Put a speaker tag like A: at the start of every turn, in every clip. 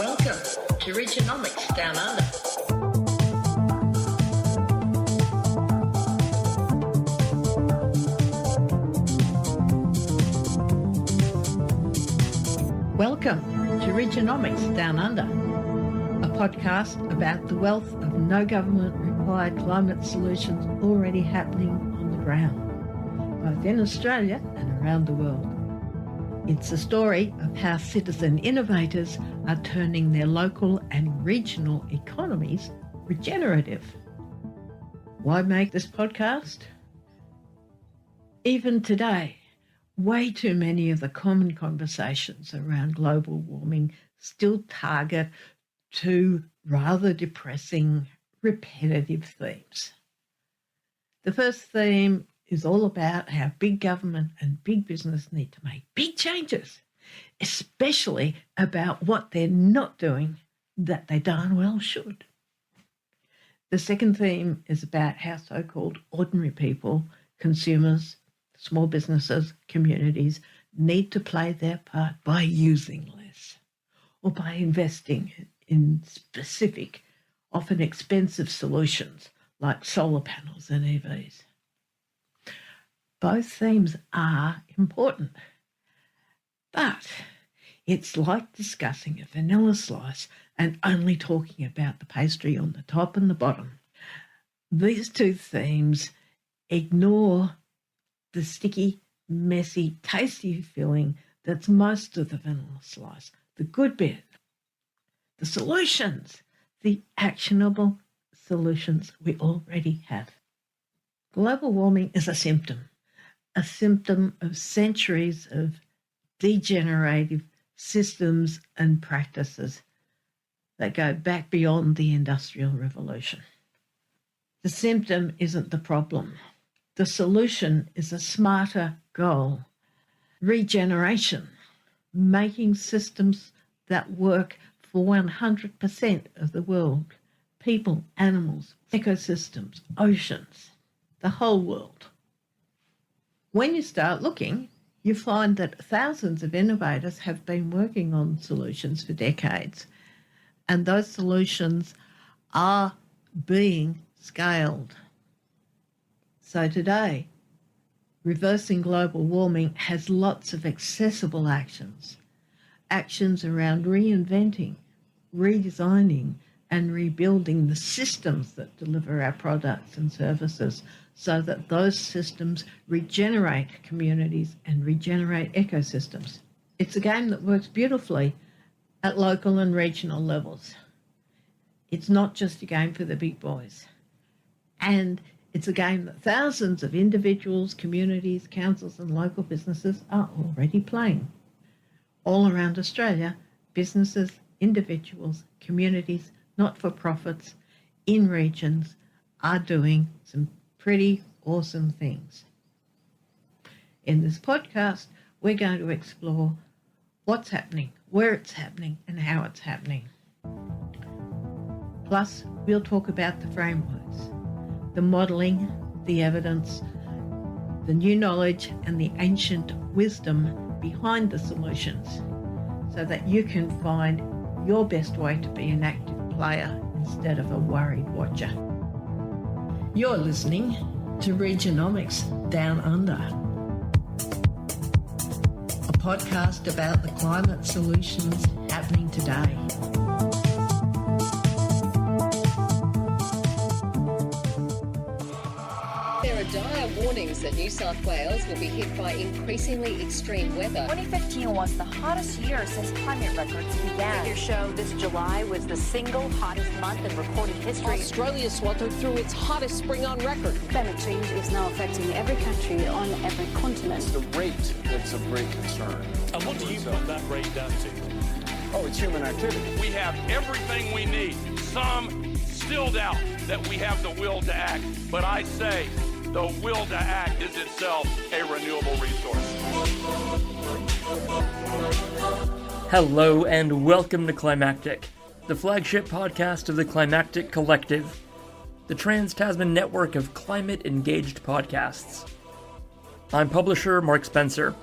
A: Welcome to Regenomics Downunder. Welcome to Regenomics Downunder, a podcast about the wealth of no government required climate solutions already happening on the ground, both in Australia and around the world. It's a story of how citizen innovators are turning their local and regional economies regenerative. Why make this podcast? Even today, way too many of the common conversations around global warming still target two rather depressing, repetitive themes. The first theme is all about how big government and big business need to make big changes, especially about what they're not doing that they darn well should. The second theme is about how so-called ordinary people, consumers, small businesses, communities need to play their part by using less or by investing in specific, often expensive solutions like solar panels and EVs. Both themes are important, but it's like discussing a vanilla slice and only talking about the pastry on the top and the bottom. These two themes ignore the sticky, messy, tasty filling that's most of the vanilla slice, the good bit, the solutions, the actionable solutions we already have. Global warming is a symptom of centuries of degenerative systems and practices that go back beyond the Industrial Revolution. The symptom isn't the problem. The solution is a smarter goal, regeneration, making systems that work for 100% of the world, people, animals, ecosystems, oceans, the whole world. When you start looking, you find that thousands of innovators have been working on solutions for decades, and those solutions are being scaled. So today, reversing global warming has lots of accessible actions around reinventing, redesigning, and rebuilding the systems that deliver our products and services so that those systems regenerate communities and regenerate ecosystems. It's a game that works beautifully at local and regional levels. It's not just a game for the big boys. And it's a game that thousands of individuals, communities, councils and local businesses are already playing. All around Australia, businesses, individuals, communities, not-for-profits in regions are doing some pretty awesome things. In this podcast, we're going to explore what's happening, where it's happening, and how it's happening. Plus, we'll talk about the frameworks, the modelling, the evidence, the new knowledge, and the ancient wisdom behind the solutions so that you can find your best way to be an active player instead of a worried watcher. You're listening to Regenomics Downunder, a podcast about the climate solutions happening today.
B: There are dire warnings that New South Wales will be hit by increasingly extreme weather.
C: 2015 was the hottest year since climate records began.
D: Figures show this July was the single hottest month in recorded history.
B: Australia sweltered through its hottest spring on record.
E: Climate change is now affecting every country on every continent.
F: It's the rate that's of great concern.
G: And what do you put that rate down to?
F: Oh, it's human activity.
H: We have everything we need. Some still doubt that we have the will to act, but I say the will to act is itself a renewable resource.
I: Hello and welcome to Climactic, the flagship podcast of the Climactic Collective, the Trans-Tasman network of climate-engaged podcasts. I'm publisher Mark Spencer,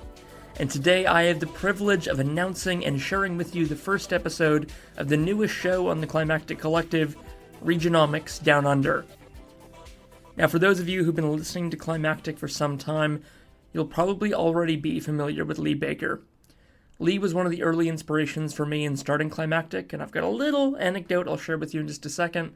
I: and today I have the privilege of announcing and sharing with you the first episode of the newest show on the Climactic Collective, Regenomics Downunder. Now, for those of you who've been listening to Climactic for some time, you'll probably already be familiar with Lee Baker. Lee was one of the early inspirations for me in starting Climactic, and I've got a little anecdote I'll share with you in just a second,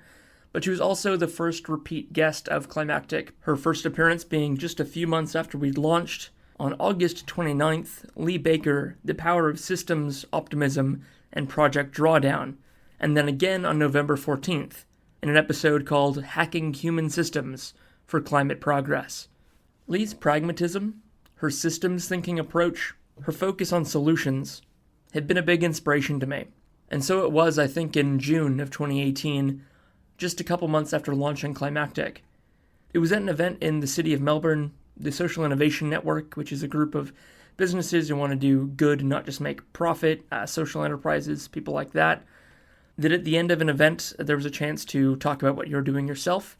I: but she was also the first repeat guest of Climactic, her first appearance being just a few months after we'd launched. On August 29th, Lee Baker, The Power of Systems, Optimism, and Project Drawdown, and then again on November 14th, in an episode called Hacking Human Systems for Climate Progress. Lee's pragmatism, her systems thinking approach, her focus on solutions, had been a big inspiration to me. And so it was, I think, in June of 2018, just a couple months after launching Climactic. It was at an event in the city of Melbourne, the Social Innovation Network, which is a group of businesses who want to do good and not just make profit, social enterprises, people like that. That at the end of an event, there was a chance to talk about what you're doing yourself.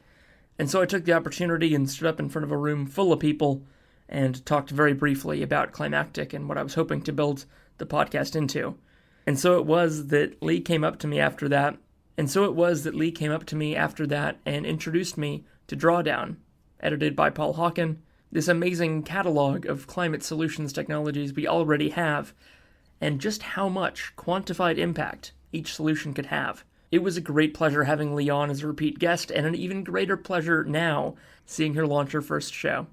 I: And so I took the opportunity and stood up in front of a room full of people and talked very briefly about Climactic and what I was hoping to build the podcast into. And so it was that Lee came up to me after that. And introduced me to Drawdown, edited by Paul Hawken, this amazing catalog of climate solutions technologies we already have, and just how much quantified impact each solution could have. It was a great pleasure having Lee on as a repeat guest, and an even greater pleasure now seeing her launch her first show.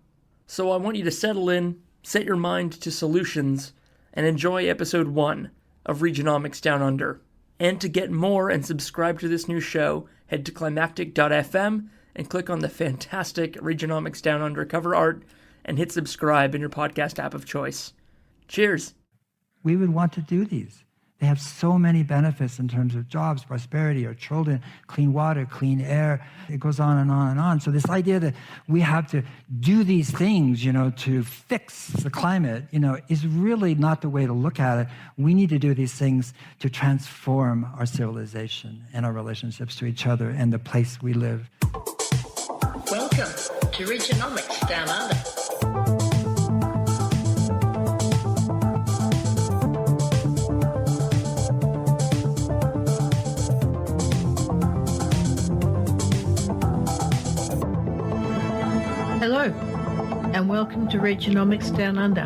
I: So I want you to settle in, set your mind to solutions, and enjoy episode 1 of Regenomics Downunder. And to get more and subscribe to this new show, head to climactic.fm and click on the fantastic Regenomics Downunder cover art and hit subscribe in your podcast app of choice. Cheers!
J: We would want to do these. They have so many benefits in terms of jobs, prosperity, our children, clean water, clean air. It goes on and on and on. So this idea that we have to do these things, to fix the climate, is really not the way to look at it. We need to do these things to transform our civilization and our relationships to each other and the place we live.
K: Welcome to Regenomics Down Under.
A: Hello, and welcome to Regenomics Down Under,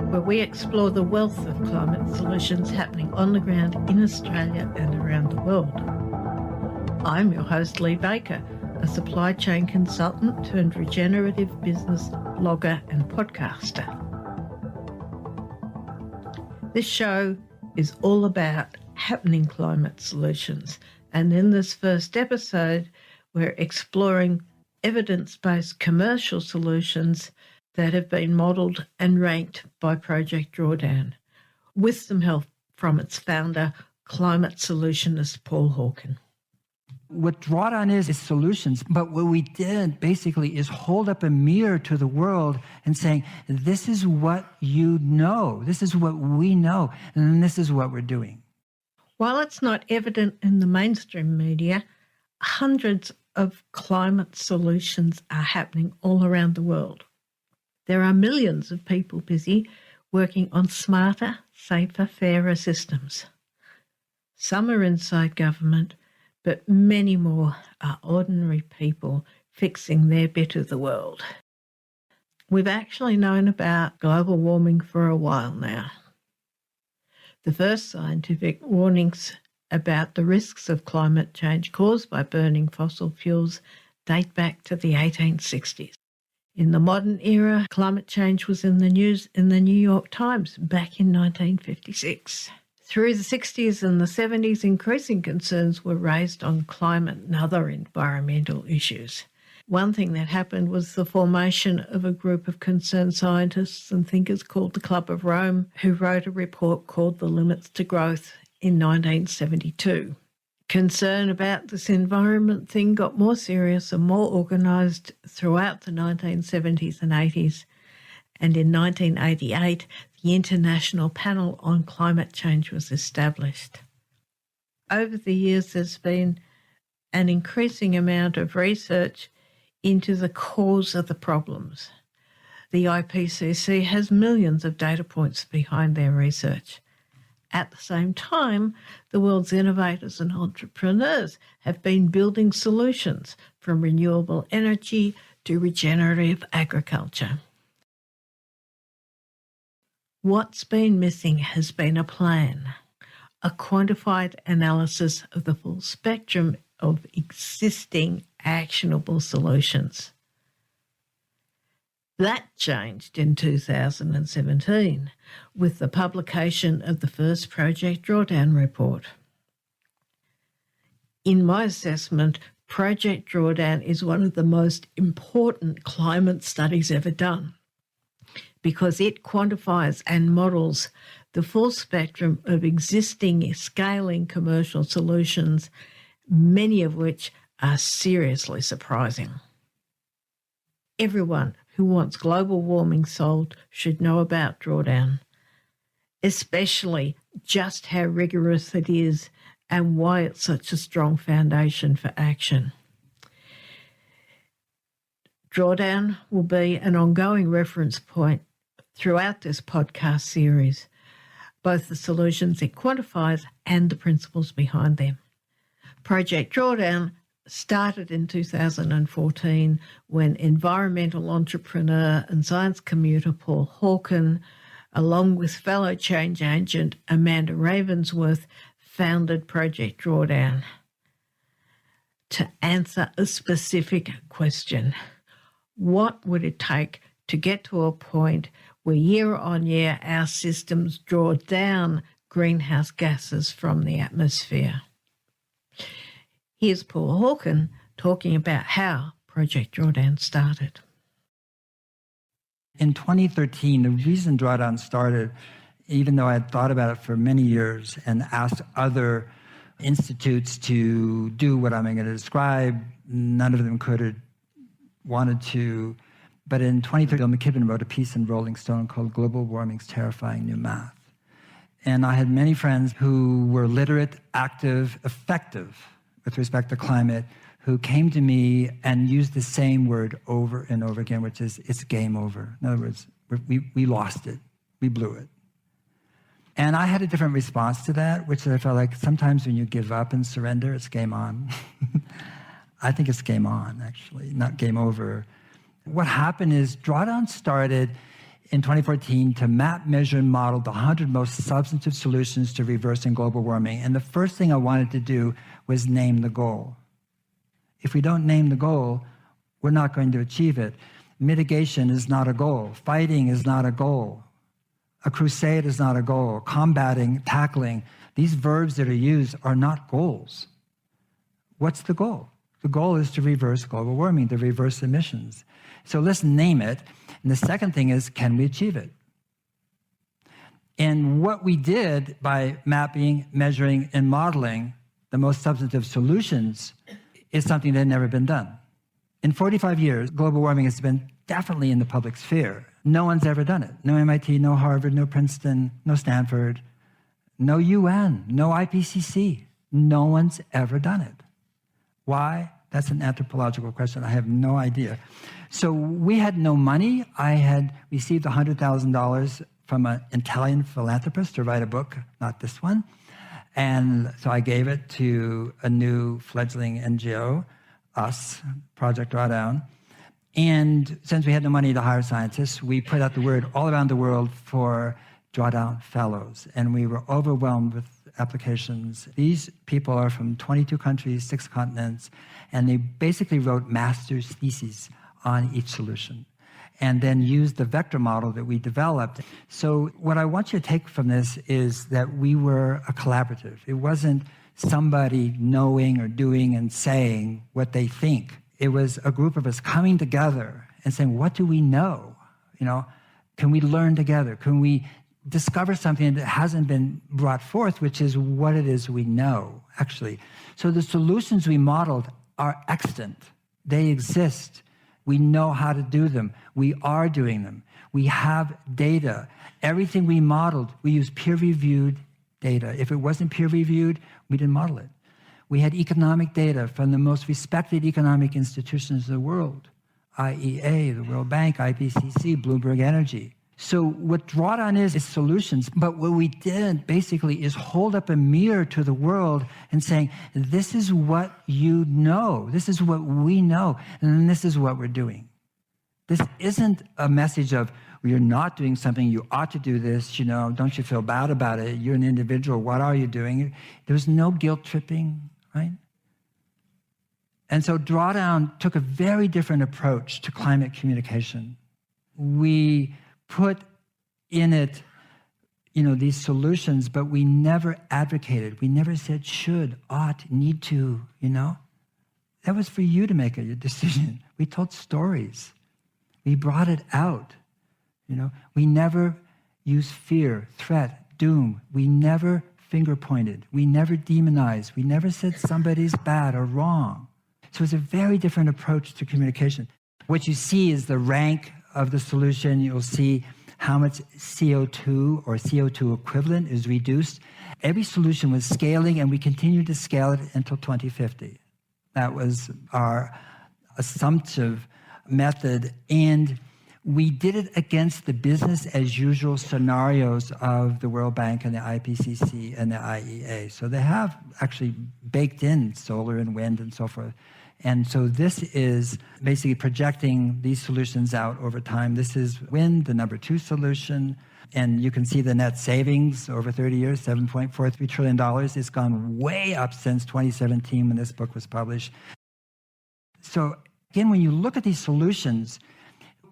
A: where we explore the wealth of climate solutions happening on the ground in Australia and around the world. I'm your host, Lee Baker, a supply chain consultant turned regenerative business blogger and podcaster. This show is all about happening climate solutions, and in this first episode, we're exploring evidence-based commercial solutions that have been modelled and ranked by Project Drawdown, with some help from its founder, climate solutionist Paul Hawken.
J: What Drawdown is solutions, but what we did basically is hold up a mirror to the world and saying, this is what you know, this is what we know, and this is what we're doing.
A: While it's not evident in the mainstream media, hundreds of climate solutions are happening all around the world. There are millions of people busy working on smarter, safer, fairer systems. Some are inside government, but many more are ordinary people fixing their bit of the world. We've actually known about global warming for a while now. The first scientific warnings about the risks of climate change caused by burning fossil fuels date back to the 1860s. In the modern era, climate change was in the news in the New York Times back in 1956. Through the 60s and the 70s, increasing concerns were raised on climate and other environmental issues. One thing that happened was the formation of a group of concerned scientists and thinkers called the Club of Rome, who wrote a report called The Limits to Growth in 1972. Concern about this environment thing got more serious and more organised throughout the 1970s and 80s, and in 1988, the International Panel on Climate Change was established. Over the years, there's been an increasing amount of research into the cause of the problems. The IPCC has millions of data points behind their research. At the same time, the world's innovators and entrepreneurs have been building solutions from renewable energy to regenerative agriculture. What's been missing has been a plan, a quantified analysis of the full spectrum of existing actionable solutions. That changed in 2017 with the publication of the first Project Drawdown report. In my assessment, Project Drawdown is one of the most important climate studies ever done because it quantifies and models the full spectrum of existing scaling commercial solutions, many of which are seriously surprising. Everyone who wants global warming solved should know about Drawdown, especially just how rigorous it is and why it's such a strong foundation for action. Drawdown will be an ongoing reference point throughout this podcast series, both the solutions it quantifies and the principles behind them. Project Drawdown started in 2014 when environmental entrepreneur and science commuter Paul Hawken, along with fellow change agent Amanda Ravensworth, founded Project Drawdown to answer a specific question. What would it take to get to a point where year on year our systems draw down greenhouse gases from the atmosphere? Here's Paul Hawken talking about how Project Drawdown started.
J: In 2013, the reason Drawdown started, even though I had thought about it for many years and asked other institutes to do what I'm going to describe, none of them could or wanted to. But in 2013, Bill McKibben wrote a piece in Rolling Stone called Global Warming's Terrifying New Math. And I had many friends who were literate, active, effective with respect to climate, who came to me and used the same word over and over again, which is, it's game over. In other words, we lost it. We blew it. And I had a different response to that, which I felt like sometimes when you give up and surrender, it's game on. I think it's game on, actually, not game over. What happened is Drawdown started in 2014 to map, measure, and model the 100 most substantive solutions to reversing global warming. And the first thing I wanted to do was name the goal. If we don't name the goal, we're not going to achieve it. Mitigation is not a goal. Fighting is not a goal. A crusade is not a goal. Combating, tackling, these verbs that are used are not goals. What's the goal? The goal is to reverse global warming, to reverse emissions. So let's name it. And the second thing is, can we achieve it? And what we did by mapping, measuring, and modeling the most substantive solutions is something that had never been done. In 45 years, global warming has been definitely in the public sphere. No one's ever done it. No MIT, no Harvard, no Princeton, no Stanford, no UN, no IPCC. No one's ever done it. Why? That's an anthropological question. I have no idea. So we had no money. I had received $100,000 from an Italian philanthropist to write a book, not this one. And so I gave it to a new fledgling NGO, us, Project Drawdown. And since we had no money to hire scientists, we put out the word all around the world for Drawdown Fellows. And we were overwhelmed with applications. These people are from 22 countries, 6 continents, and they basically wrote master's theses on each solution and then used the vector model that we developed. So what I want you to take from this is that we were a collaborative. It wasn't somebody knowing or doing and saying what they think. It was a group of us coming together and saying, what do we know? Can we learn together? Can we discover something that hasn't been brought forth, which is what it is we know, actually. So the solutions we modeled are extant. They exist. We know how to do them. We are doing them. We have data. Everything we modeled, we used peer-reviewed data. If it wasn't peer-reviewed, we didn't model it. We had economic data from the most respected economic institutions in the world. IEA, the World Bank, IPCC, Bloomberg Energy. So what drawdown is solutions. But what we did basically is hold up a mirror to the world and saying, this is what you know. This is what we know. And this is what we're doing. This isn't a message of, well, you're not doing something, you ought to do this, don't you feel bad about it? You're an individual, what are you doing? There's no guilt tripping, right? And so Drawdown took a very different approach to climate communication. We put in it, these solutions, but we never advocated. We never said should, ought, need to, That was for you to make a decision. We told stories. We brought it out. We never used fear, threat, doom. We never finger pointed. We never demonized. We never said somebody's bad or wrong. So it's a very different approach to communication. What you see is the rank of the solution. You'll see how much CO2 or CO2 equivalent is reduced. Every solution was scaling, and we continued to scale it until 2050. That was our assumptive method, and we did it against the business as usual scenarios of the World Bank and the IPCC and the IEA. So they have actually baked in solar and wind and so forth. And so this is basically projecting these solutions out over time. This is wind, the number 2 solution, and you can see the net savings over 30 years, $7.43 trillion. It's gone way up since 2017 when this book was published. So again, when you look at these solutions,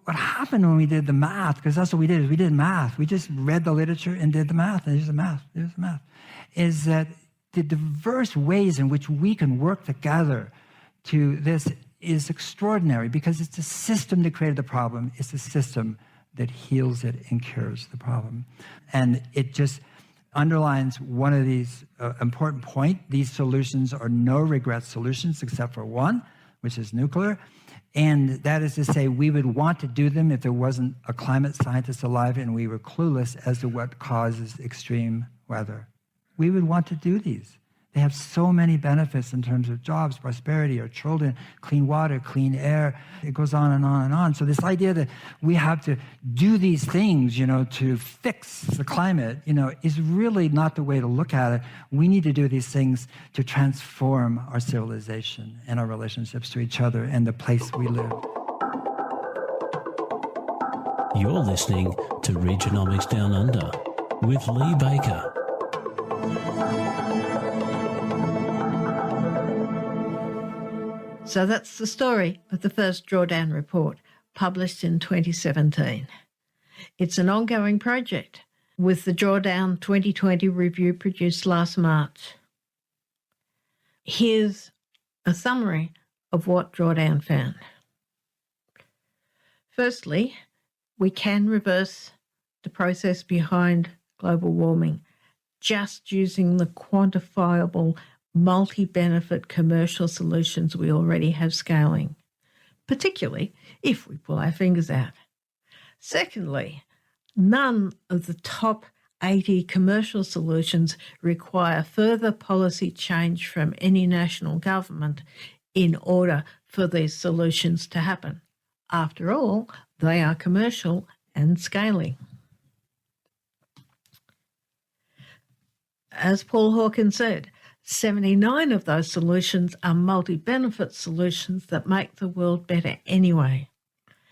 J: what happened when we did the math, because that's what we did, is we did math. We just read the literature and did the math, and there's the math, is that the diverse ways in which we can work together to this is extraordinary, because it's a system that created the problem. It's a system that heals it and cures the problem. And it just underlines one of these important points. These solutions are no regret solutions except for one, which is nuclear. And that is to say, we would want to do them if there wasn't a climate scientist alive and we were clueless as to what causes extreme weather. We would want to do these. They have so many benefits in terms of jobs, prosperity, our children, clean water, clean air. It goes on and on and on. So this idea that we have to do these things, to fix the climate, is really not the way to look at it. We need to do these things to transform our civilization and our relationships to each other and the place we live.
L: You're listening to Regenomics Downunder with Lee Baker.
A: So that's the story of the first Drawdown report, published in 2017. It's an ongoing project, with the Drawdown 2020 review produced last March. Here's a summary of what Drawdown found. Firstly, we can reverse the process behind global warming just using the quantifiable multi-benefit commercial solutions we already have scaling, particularly if we pull our fingers out. Secondly, none of the top 80 commercial solutions require further policy change from any national government in order for these solutions to happen. After all, they are commercial and scaling. As Paul Hawkins said, 79 of those solutions are multi-benefit solutions that make the world better anyway.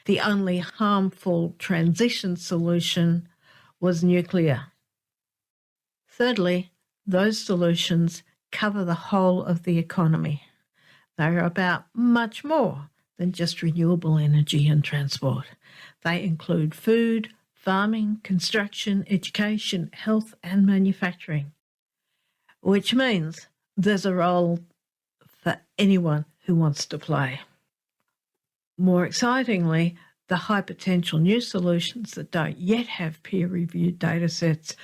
A: The only harmful transition solution was nuclear. Thirdly, those solutions cover the whole of the economy. They are about much more than just renewable energy and transport. They include food, farming, construction, education, health, and manufacturing, which means there's a role for anyone who wants to play. More excitingly, the high potential new solutions that don't yet have peer-reviewed data sets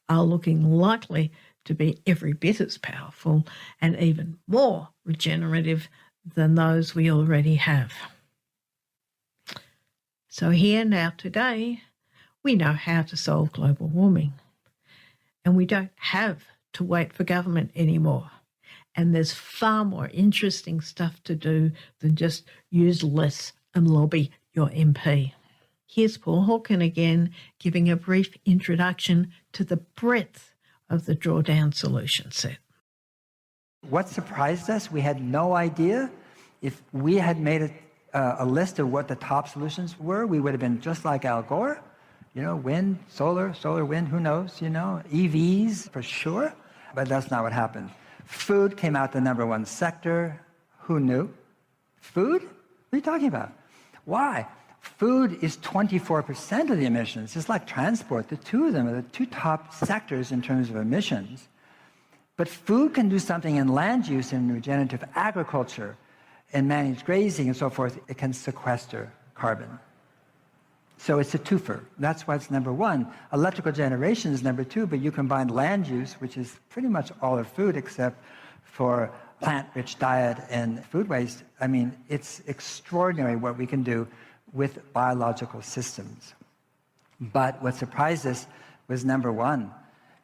A: are looking likely to be every bit as powerful and even more regenerative than those we already have. So here now today, we know how to solve global warming, and we don't have to wait for government anymore. And there's far more interesting stuff to do than just use less and lobby your MP. Here's Paul Hawken again giving a brief introduction to the breadth of the drawdown solution set.
J: What surprised us, we had no idea. If we had made a list of what the top solutions were, we would have been just like Al Gore. Wind, solar, wind, who knows, EVs for sure. But that's not what happened. Food came out the number one sector. Who knew? Food? What are you talking about? Why? Food is 24% of the emissions. It's like transport. The two of them are the two top sectors in terms of emissions. But food can do something in land use and regenerative agriculture and managed grazing and so forth. It can sequester carbon. So it's a twofer. That's why it's number one. Electrical generation is number two, but you combine land use, which is pretty much all of food except for plant-rich diet and food waste. I mean, it's extraordinary what we can do with biological systems. But what surprised us was number one.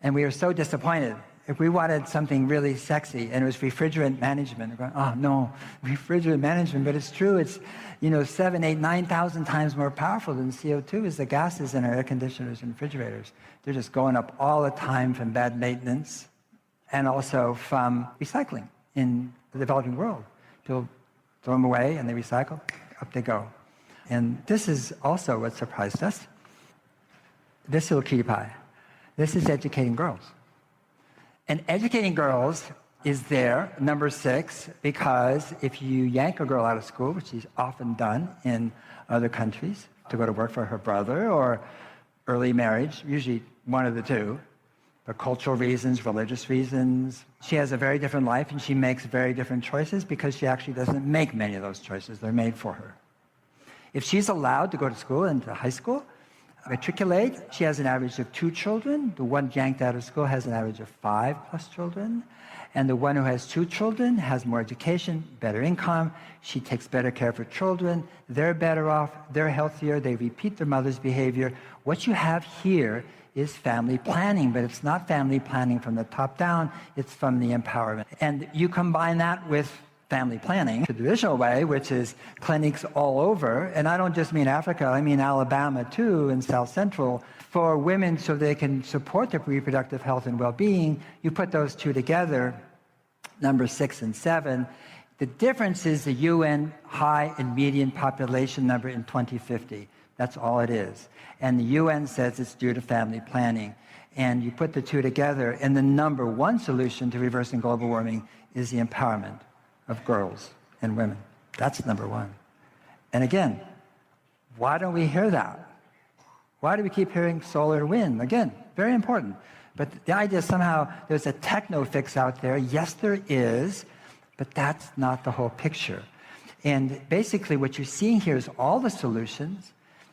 J: And we were so disappointed. If we wanted something really sexy, and it was refrigerant management, we're going, oh no, refrigerant management, but it's true. It's 7, 8, 9,000 times more powerful than CO2 is the gases in our air conditioners and refrigerators. They're just going up all the time from bad maintenance and also from recycling in the developing world. People throw them away and they recycle, up they go. And this is also what surprised us. This little cutie pie. This is educating girls. And educating girls is there, number 6, because if you yank a girl out of school, which is often done in other countries, to go to work for her brother or early marriage, usually one of the two, for cultural reasons, religious reasons, she has a very different life and she makes very different choices because she actually doesn't make many of those choices. They're made for her. If she's allowed to go to school and to high school, matriculate, she has an average of 2 children. The one yanked out of school has an average of 5+ children. And the one who has 2 children has more education, better income. She takes better care of her children. They're better off. They're healthier. They repeat their mother's behavior. What you have here is family planning, but it's not family planning from the top down. It's from the empowerment. And you combine that with family planning, the traditional way, which is clinics all over, and I don't just mean Africa, I mean Alabama too, and South Central, for women so they can support their reproductive health and well-being. You put those two together, number 6 and 7. The difference is the UN high and median population number in 2050. That's all it is. And the UN says it's due to family planning. And you put the two together, and the number 1 solution to reversing global warming is the empowerment of girls and women. That's number 1. And again, why don't we hear that? Why do we keep hearing solar and wind? Again, very important. But the idea is somehow there's a techno fix out there. Yes, there is, but that's not the whole picture. And basically what you're seeing here is all the solutions.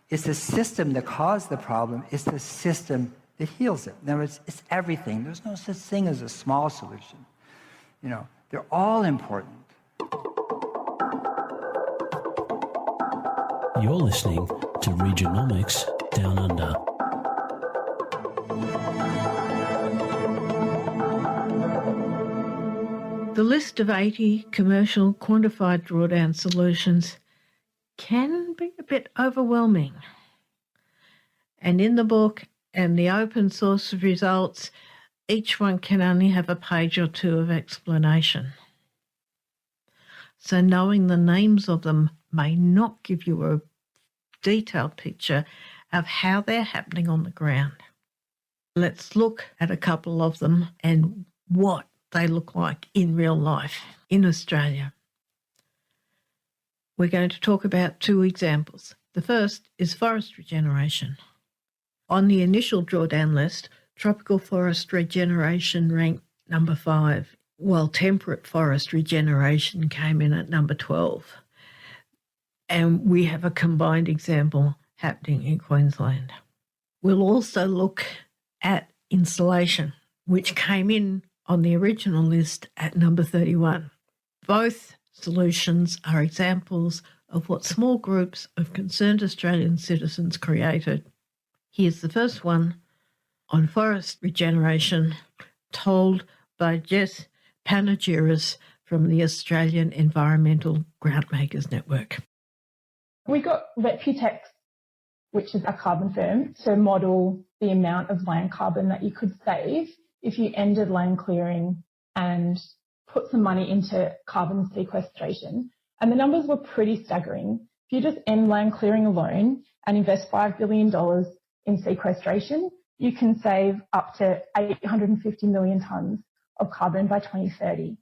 J: It's the system that caused the problem. It's the system that heals it. In other words, it's everything. There's no such thing as a small solution. They're all important.
L: You're listening to Regenomics Downunder.
A: The list of 80 commercial quantified drawdown solutions can be a bit overwhelming. And in the book and the open source results, each one can only have a page or 2 of explanation. So knowing the names of them may not give you a detailed picture of how they're happening on the ground. Let's look at a couple of them and what they look like in real life in Australia. We're going to talk about 2 examples. The first is forest regeneration. On the initial drawdown list, tropical forest regeneration ranked number 5, while temperate forest regeneration came in at number 12. And we have a combined example happening in Queensland. We'll also look at insulation, which came in on the original list at number 31. Both solutions are examples of what small groups of concerned Australian citizens created. Here's the first one on forest regeneration, told by Jess Panagiris from the Australian Environmental Grantmakers Network.
M: We got Reputex, which is a carbon firm, to model the amount of land carbon that you could save if you ended land clearing and put some money into carbon sequestration. And the numbers were pretty staggering. If you just end land clearing alone and invest $5 billion in sequestration, you can save up to 850 million tonnes of carbon by 2030.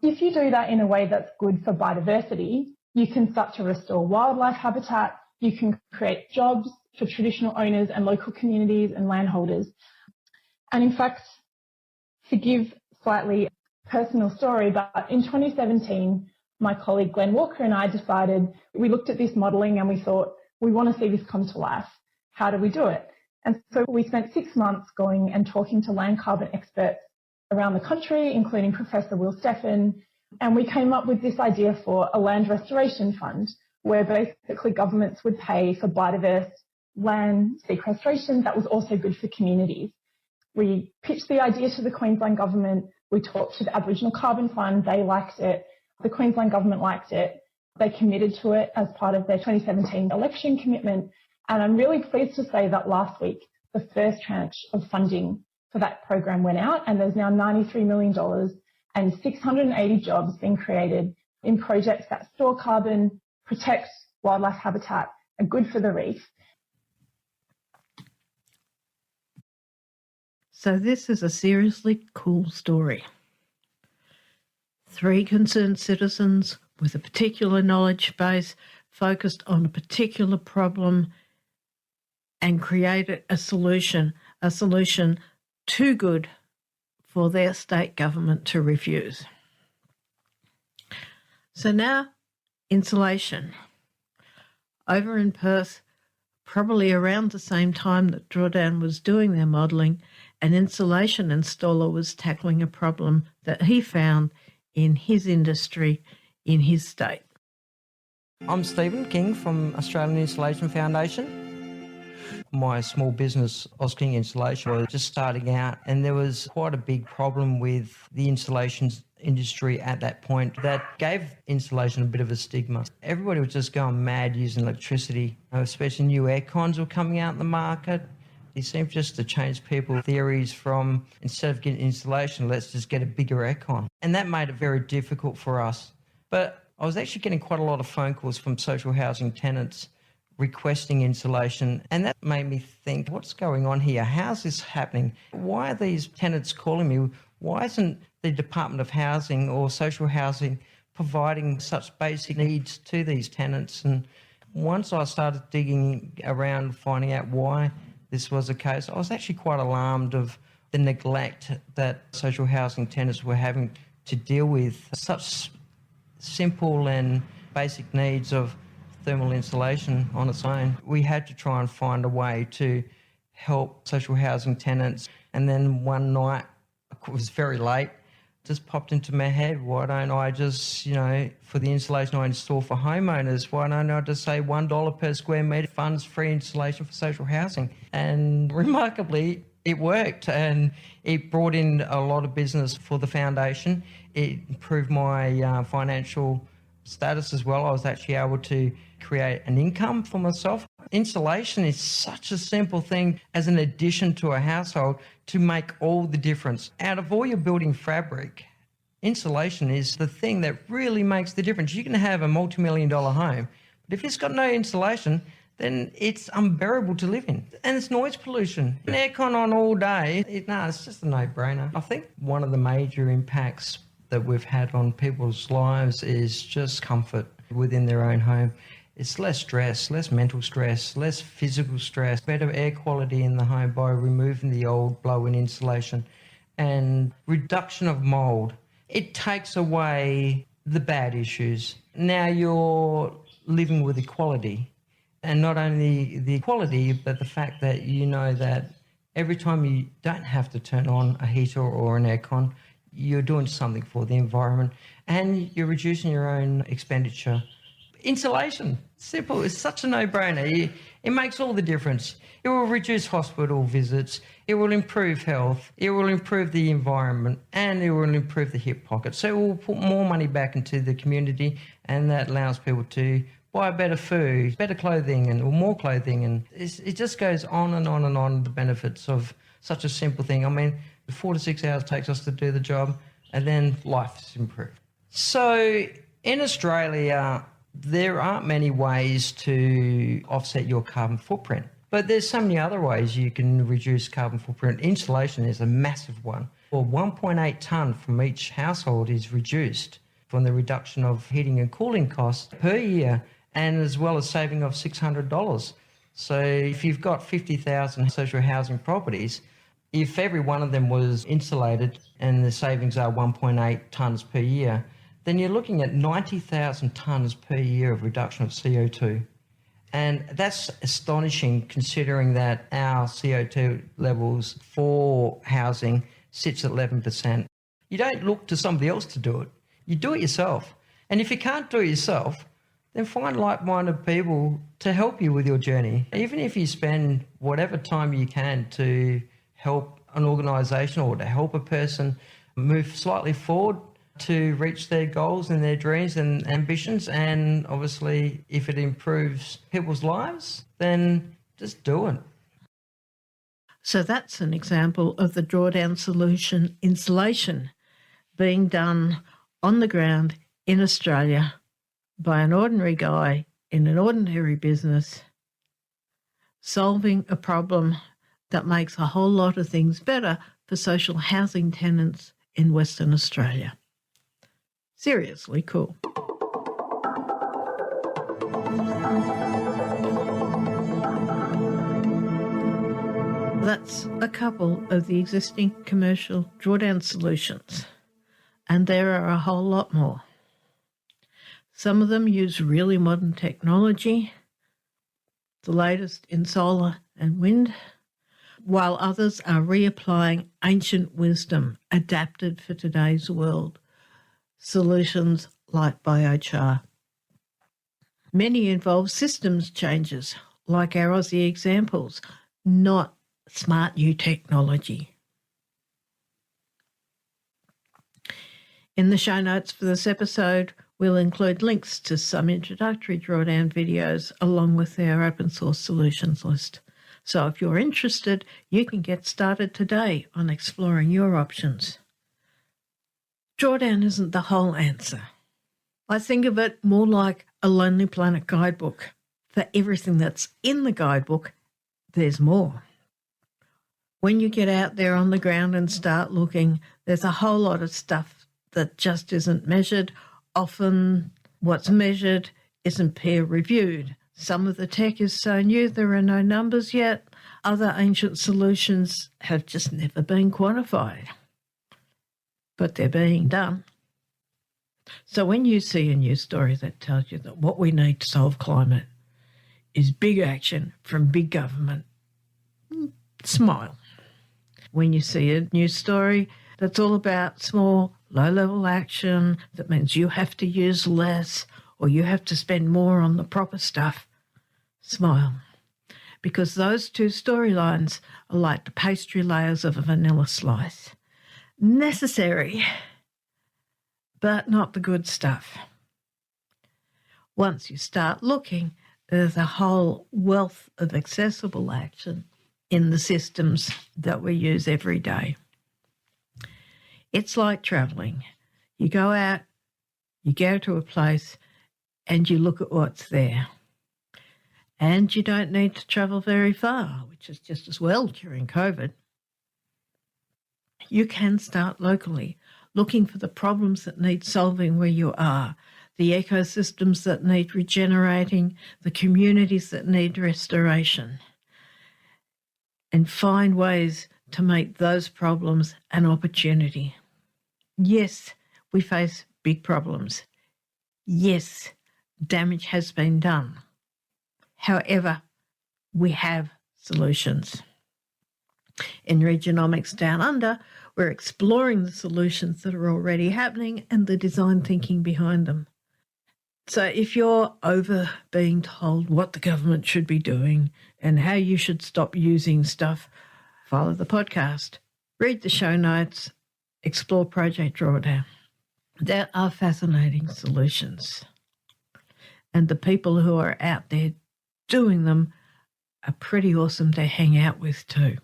M: If you do that in a way that's good for biodiversity, you can start to restore wildlife habitat, you can create jobs for traditional owners and local communities and landholders. And in fact, to give slightly personal story, but in 2017, my colleague Glenn Walker and I decided, we looked at this modelling and we thought, we want to see this come to life. How do we do it? And so we spent 6 months going and talking to land carbon experts around the country, including Professor Will Steffen, and we came up with this idea for a land restoration fund, where basically governments would pay for biodiverse land sequestration that was also good for communities. We pitched the idea to the Queensland government, we talked to the Aboriginal Carbon Fund, they liked it, the Queensland government liked it, they committed to it as part of their 2017 election commitment, and I'm really pleased to say that last week the first tranche of funding for that program went out, and there's now $93 million and 680 jobs being created in projects that store carbon, protect wildlife habitat, are good for the reef.
A: So this is a seriously cool story. 3 concerned citizens with a particular knowledge base focused on a particular problem and created a solution too good for their state government to refuse. So now, insulation. Over in Perth, probably around the same time that Drawdown was doing their modelling, an insulation installer was tackling a problem that he found in his industry in his state.
N: I'm Stephen King from Australian Insulation Foundation. My small business, King Insulation, was just starting out, and there was quite a big problem with the insulation industry at that point that gave insulation a bit of a stigma. Everybody was just going mad using electricity, especially new aircons were coming out in the market. It seemed just to change people's theories from, instead of getting insulation, let's just get a bigger aircon. And that made it very difficult for us. But I was actually getting quite a lot of phone calls from social housing tenants requesting insulation, and that made me think, what's going on here? How's this happening? Why are these tenants calling me? Why isn't the Department of Housing or social housing providing such basic needs to these tenants? And once I started digging around, finding out why this was the case, I was actually quite alarmed of the neglect that social housing tenants were having to deal with such simple and basic needs of thermal insulation on its own. We had to try and find a way to help social housing tenants. And then one night, it was very late, just popped into my head, why don't I just, for the insulation I install for homeowners, why don't I just say $1 per square metre funds free insulation for social housing? And remarkably, it worked, and it brought in a lot of business for the foundation. It improved my financial status as well. I was actually able to create an income for myself. Insulation is such a simple thing as an addition to a household to make all the difference. Out of all your building fabric, insulation is the thing that really makes the difference. You can have a multi-million-dollar home, but if it's got no insulation, then it's unbearable to live in. And it's noise pollution. An aircon on all day, it's just a no-brainer. I think one of the major impacts that we've had on people's lives is just comfort within their own home. It's less stress, less mental stress, less physical stress, better air quality in the home by removing the old blow-in insulation, and reduction of mould. It takes away the bad issues. Now you're living with equality, and not only the equality, but the fact that you know that every time you don't have to turn on a heater or an aircon, you're doing something for the environment, and you're reducing your own expenditure. Insulation, simple, it's such a no-brainer. It makes all the difference. It will reduce hospital visits, it will improve health, it will improve the environment, and it will improve the hip pocket. So it will put more money back into the community, and that allows people to buy better food, better clothing, or more clothing. And it just goes on and on and on, the benefits of such a simple thing. I mean, 4 to 6 hours takes us to do the job, and then life is improved. So in Australia, there aren't many ways to offset your carbon footprint, but there's so many other ways you can reduce carbon footprint. Insulation is a massive one. Well, 1.8 tonne from each household is reduced from the reduction of heating and cooling costs per year, and as well as saving of $600. So if you've got 50,000 social housing properties, if every one of them was insulated and the savings are 1.8 tonnes per year, then you're looking at 90,000 tonnes per year of reduction of CO2. And that's astonishing, considering that our CO2 levels for housing sits at 11%. You don't look to somebody else to do it. You do it yourself. And if you can't do it yourself, then find like-minded people to help you with your journey. Even if you spend whatever time you can to help an organisation or to help a person move slightly forward to reach their goals and their dreams and ambitions, and obviously if it improves people's lives, then just do it.
A: So that's an example of the drawdown solution insulation being done on the ground in Australia by an ordinary guy in an ordinary business, solving a problem that makes a whole lot of things better for social housing tenants in Western Australia. Seriously cool. That's a couple of the existing commercial drawdown solutions, and there are a whole lot more. Some of them use really modern technology, the latest in solar and wind, while others are reapplying ancient wisdom adapted for today's world, solutions like biochar. Many involve systems changes, like our Aussie examples, not smart new technology. In the show notes for this episode, we'll include links to some introductory drawdown videos along with our open source solutions list. So if you're interested, you can get started today on exploring your options. Drawdown isn't the whole answer. I think of it more like a Lonely Planet guidebook. For everything that's in the guidebook, there's more. When you get out there on the ground and start looking, there's a whole lot of stuff that just isn't measured. Often what's measured isn't peer-reviewed. Some of the tech is so new there are no numbers yet. Other ancient solutions have just never been quantified. But they're being done. So when you see a news story that tells you that what we need to solve climate is big action from big government, smile. When you see a news story that's all about small, low-level action, that means you have to use less or you have to spend more on the proper stuff, smile. Because those two storylines are like the pastry layers of a vanilla slice. Necessary, but not the good stuff. Once you start looking, there's a whole wealth of accessible action in the systems that we use every day. It's like travelling. You go out, you go to a place, and you look at what's there. And you don't need to travel very far, which is just as well during COVID. You can start locally, looking for the problems that need solving where you are, the ecosystems that need regenerating, the communities that need restoration, and find ways to make those problems an opportunity. Yes, we face big problems. Yes, damage has been done. However, we have solutions. In Regenomics Downunder, we're exploring the solutions that are already happening and the design thinking behind them. So if you're over being told what the government should be doing and how you should stop using stuff, follow the podcast, read the show notes, explore Project Drawdown. There are fascinating solutions. And the people who are out there doing them are pretty awesome to hang out with too.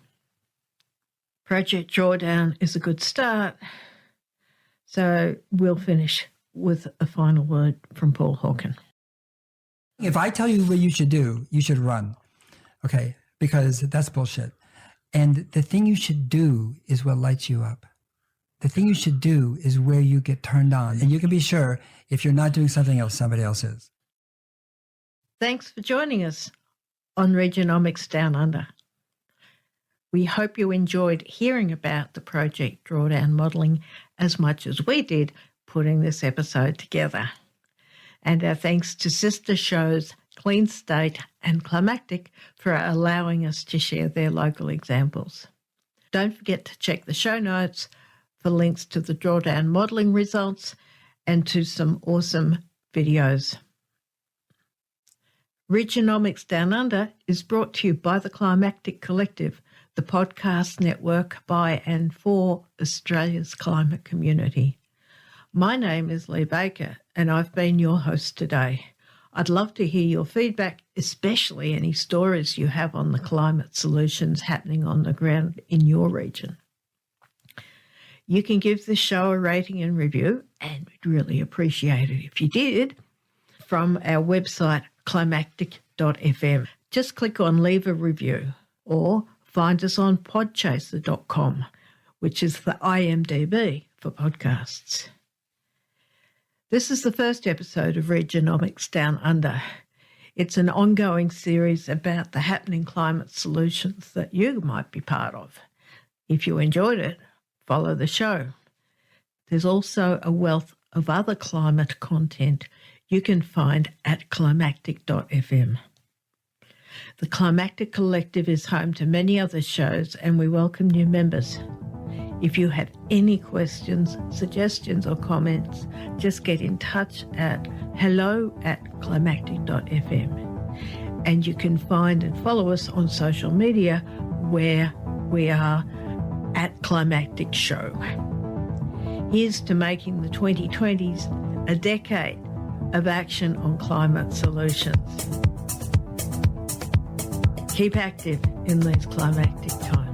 A: Project Drawdown is a good start. So we'll finish with a final word from Paul Hawken.
J: If I tell you what you should do, you should run, okay? Because that's bullshit. And the thing you should do is what lights you up. The thing you should do is where you get turned on. And you can be sure if you're not doing something else, somebody else is.
A: Thanks for joining us on Regenomics Down Under. We hope you enjoyed hearing about the Project Drawdown modelling as much as we did putting this episode together. And our thanks to sister shows Clean State and Climactic for allowing us to share their local examples. Don't forget to check the show notes for links to the drawdown modelling results and to some awesome videos. Regenomics Down Under is brought to you by the Climactic Collective, the podcast network by and for Australia's climate community. My name is Lee Baker, and I've been your host today. I'd love to hear your feedback, especially any stories you have on the climate solutions happening on the ground in your region. You can give this show a rating and review, and we'd really appreciate it if you did, from our website, climactic.fm. Just click on Leave a Review, or find us on podchaser.com, which is the IMDb for podcasts. This is the first episode of Regenomics Down Under. It's an ongoing series about the happening climate solutions that you might be part of. If you enjoyed it, follow the show. There's also a wealth of other climate content you can find at climactic.fm. The Climactic Collective is home to many other shows, and we welcome new members. If you have any questions, suggestions or comments, just get in touch at hello@climactic.fm. And you can find and follow us on social media where we are at Climactic Show. Here's to making the 2020s a decade of action on climate solutions. Keep active in these climactic times.